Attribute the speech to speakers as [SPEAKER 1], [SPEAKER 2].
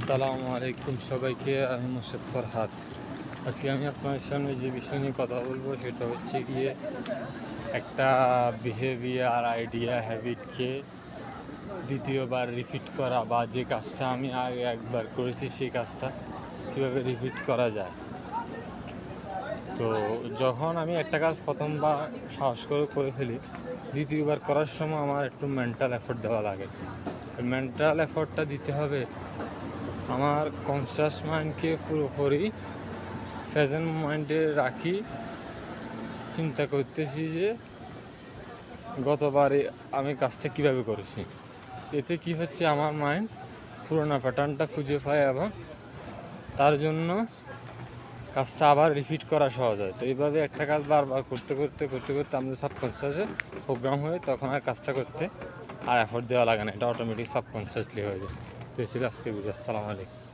[SPEAKER 1] আসসালামু আলাইকুম সবাইকে। আমি মুর্শিদ ফরহাদ। আজকে আমি আপনার সামনে যে বিষয় নিয়ে কথা বলবো সেটা হচ্ছে গিয়ে একটা বিহেভিয়ার আইডিয়া হ্যাবিটকে দ্বিতীয়বার রিপিট করা, বা যে কাজটা আমি আগে একবার করেছি সেই কাজটা কীভাবে রিপিট করা যায়। তো যখন আমি একটা কাজ প্রথমবার সাহস করে ফেলি, দ্বিতীয়বার করার সময় আমার একটু মেন্টাল এফোর্ট দেওয়া লাগে। মেন্টাল এফোর্টটা দিতে হবে আমার কনসিয়াস মাইন্ডকে পুরোপুরি প্রেজেন্ট মাইন্ডে রাখি। চিন্তা করতেছি যে গতবারে আমি কাজটা কীভাবে করেছি। এতে কি হচ্ছে, আমার মাইন্ড পুরোনো প্যাটার্নটা খুঁজে পায় এবং তার জন্য কাজটা আবার রিপিট করা সহজ হয়। তো এইভাবে একটা কাজ বারবার করতে করতে আমাদের সাবকনসিয়াসে প্রোগ্রাম হয়ে তখন আর কাজটা করতে আর এফোর্ট দেওয়া লাগে না, এটা অটোমেটিক সাবকনসিয়াসলি হয়ে যায়। তো ছিল আজকে ভিডিও। আসসালামু আলাইকুম।